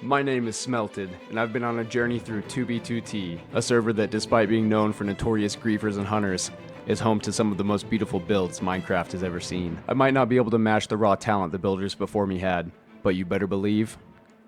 My name is Smelted, and I've been on a journey through 2B2T, a server that, despite being known for notorious griefers and hunters, is home to some of the most beautiful builds Minecraft has ever seen. I might not be able to match the raw talent the builders before me had, but you better believe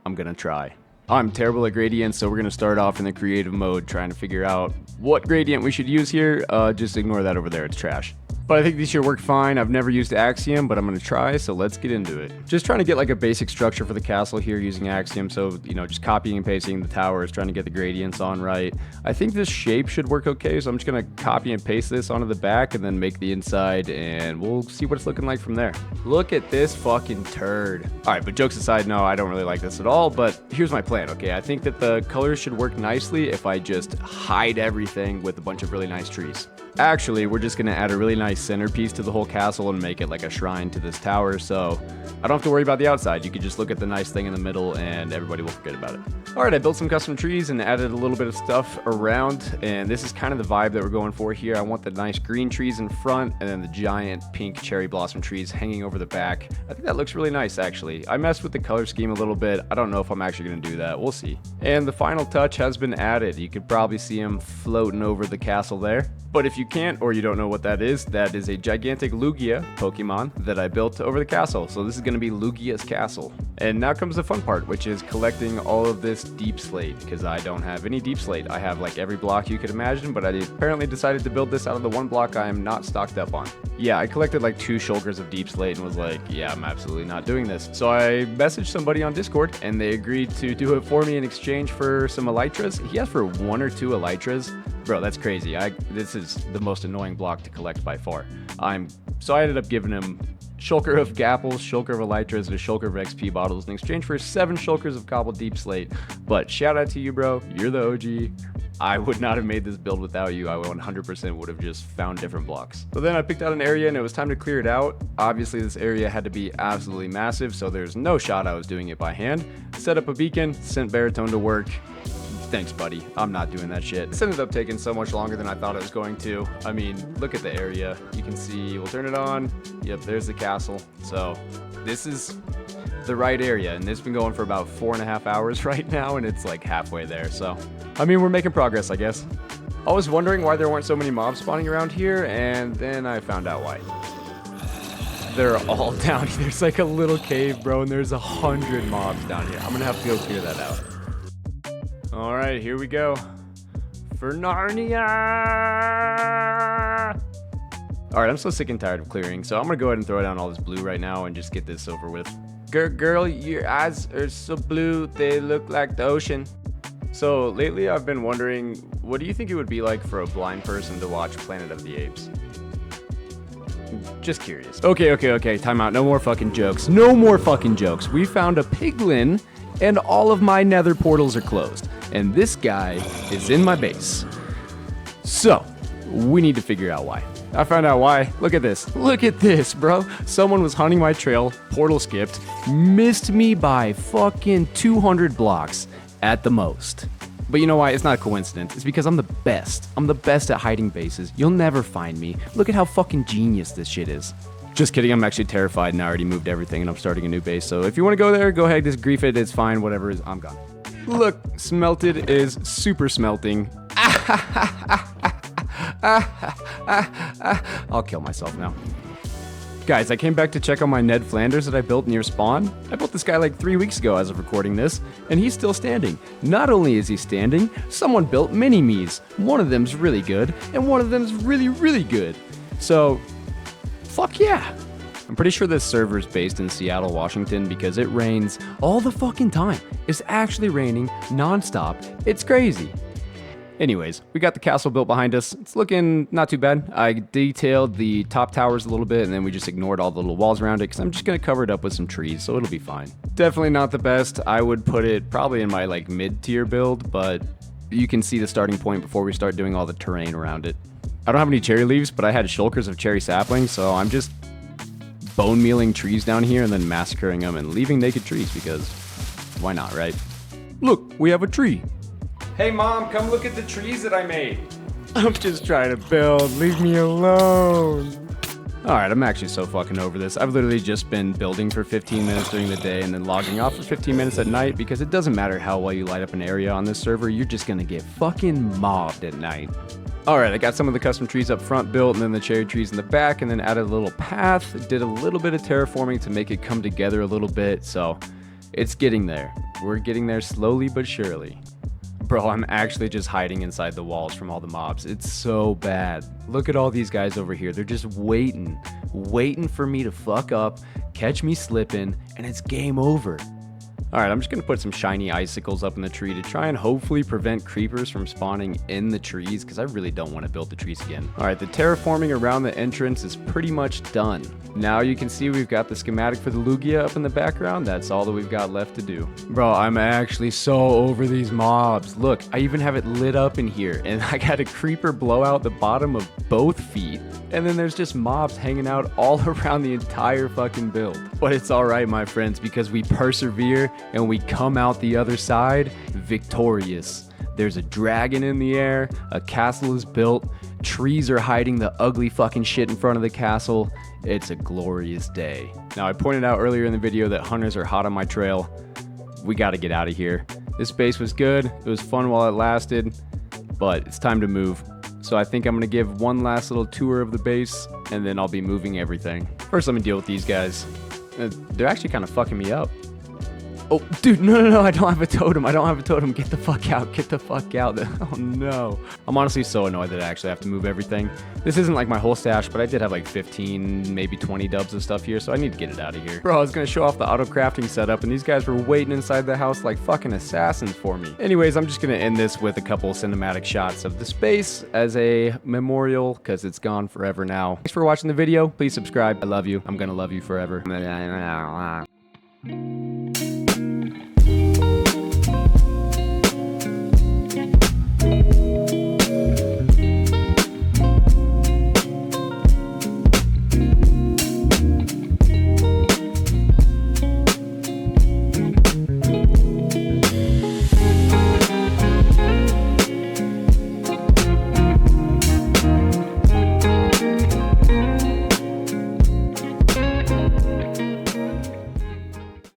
I'm gonna try. I'm terrible at gradients, so we're gonna start off in the creative mode trying to figure out what gradient we should use here. Just ignore that over there, it's trash. But I think these should work fine. I've never used Axiom, but I'm gonna try, so let's get into it. Just trying to get like a basic structure for the castle here using Axiom, so just copying and pasting the towers, trying to get the gradients on right. I think this shape should work okay, so I'm just gonna copy and paste this onto the back and then make the inside, and we'll see what it's looking like from there. Look at this fucking turd. Alright, but jokes aside, no, I don't really like this at all, but here's my plan, okay? I think that the colors should work nicely if I just hide everything with a bunch of really nice trees. Actually, we're just gonna add a really nice centerpiece to the whole castle and make it like a shrine to this tower, so I don't have to worry about the outside. You could just look at the nice thing in the middle and everybody will forget about it. Alright, I built some custom trees and added a little bit of stuff around, and this is kind of the vibe that we're going for here. I want the nice green trees in front and then the giant pink cherry blossom trees hanging over the back. I think that looks really nice, actually. I messed with the color scheme a little bit. I don't know if I'm actually gonna do that. We'll see. And the final touch has been added. You could probably see him floating over the castle there. But if you can't, or you don't know what that is a gigantic Lugia Pokemon that I built over the castle. So this is going to be Lugia's castle. And now comes the fun part, which is collecting all of this deep slate, because I don't have any deep slate. I have like every block you could imagine, but I apparently decided to build this out of the one block I am not stocked up on. Yeah, I collected like 2 shulkers of deep slate and was like, yeah, I'm absolutely not doing this. So I messaged somebody on Discord and they agreed to do it for me in exchange for some elytras. He asked for 1 or 2 elytras. Bro, that's crazy. This is the most annoying block to collect by far. So I ended up giving him shulker of gapples, shulker of elytras, and a shulker of XP bottles in exchange for 7 shulkers of cobbled deep slate. But shout out to you, bro. You're the OG. I would not have made this build without you. I 100% would have just found different blocks. So then I picked out an area and it was time to clear it out. Obviously this area had to be absolutely massive, so there's no shot I was doing it by hand. Set up a beacon, sent Baritone to work. Thanks, buddy. I'm not doing that shit. This ended up taking so much longer than I thought it was going to. I mean, look at the area. You can see, we'll turn it on. Yep, there's the castle. So this is the right area, and it's been going for about 4.5 hours right now, and it's like halfway there. So, I mean, we're making progress, I guess. I was wondering why there weren't so many mobs spawning around here, and then I found out why. They're all down here. There's like a little cave, bro, and there's 100 mobs down here. I'm gonna have to go clear that out. All right, here we go for Narnia. All right, I'm so sick and tired of clearing, so I'm gonna go ahead and throw down all this blue right now and just get this over with. Girl, your eyes are so blue, they look like the ocean. So lately I've been wondering, what do you think it would be like for a blind person to watch Planet of the Apes? Just curious. Okay, time out. No more fucking jokes. No more fucking jokes. We found a piglin and all of my nether portals are closed. And this guy is in my base. So, we need to figure out why. I found out why. Look at this. Look at this, bro. Someone was hunting my trail, portal skipped, missed me by fucking 200 blocks at the most. But you know why? It's not a coincidence. It's because I'm the best. I'm the best at hiding bases. You'll never find me. Look at how fucking genius this shit is. Just kidding, I'm actually terrified and I already moved everything and I'm starting a new base. So if you want to go there, go ahead, just grief it, it's fine, whatever is, I'm gone. Look, Smelted is super smelting. I'll kill myself now. Guys, I came back to check on my Ned Flanders that I built near spawn. I built this guy like 3 weeks ago as of recording this, and he's still standing. Not only is he standing, someone built mini-me's. One of them's really good, and one of them's really, really good. So, fuck yeah. I'm pretty sure this server is based in Seattle, Washington because it rains all the fucking time. It's actually raining nonstop. It's crazy. Anyways, we got the castle built behind us. It's looking not too bad. I detailed the top towers a little bit and then we just ignored all the little walls around it because I'm just going to cover it up with some trees, so it'll be fine. Definitely not the best. I would put it probably in my like mid-tier build, but you can see the starting point before we start doing all the terrain around it. I don't have any cherry leaves, but I had shulkers of cherry saplings, so I'm just bone mealing trees down here and then massacring them and leaving naked trees because why not, right? Look, we have a tree. Hey mom, come look at the trees that I made. I'm just trying to build, leave me alone. Alright, I'm actually so fucking over this. I've literally just been building for 15 minutes during the day and then logging off for 15 minutes at night because it doesn't matter how well you light up an area on this server, you're just gonna get fucking mobbed at night. Alright, I got some of the custom trees up front built and then the cherry trees in the back and then added a little path, did a little bit of terraforming to make it come together a little bit, so it's getting there. We're getting there slowly but surely. Bro, I'm actually just hiding inside the walls from all the mobs. It's so bad. Look at all these guys over here. They're just waiting for me to fuck up, catch me slipping, and it's game over. Alright, I'm just going to put some shiny icicles up in the tree to try and hopefully prevent creepers from spawning in the trees, because I really don't want to build the trees again. Alright, the terraforming around the entrance is pretty much done. Now you can see we've got the schematic for the Lugia up in the background. That's all that we've got left to do. Bro, I'm actually so over these mobs. Look, I even have it lit up in here, and I got a creeper blow out the bottom of both feet. And then there's just mobs hanging out all around the entire fucking build. But it's alright, my friends, because we persevere and we come out the other side victorious. There's a dragon in the air, a castle is built, trees are hiding the ugly fucking shit in front of the castle. It's a glorious day. Now, I pointed out earlier in the video that hunters are hot on my trail. We gotta get out of here. This base was good, it was fun while it lasted, but it's time to move. So I think I'm going to give one last little tour of the base, and then I'll be moving everything. First, let me deal with these guys. They're actually kind of fucking me up. Oh, dude, no, I don't have a totem. Get the fuck out. Oh, no. I'm honestly so annoyed that I actually have to move everything. This isn't like my whole stash, but I did have like 15, maybe 20 dubs of stuff here, so I need to get it out of here. Bro, I was going to show off the auto crafting setup, and these guys were waiting inside the house like fucking assassins for me. Anyways, I'm just going to end this with a couple cinematic shots of the space as a memorial, because it's gone forever now. Thanks for watching the video. Please subscribe. I love you. I'm going to love you forever.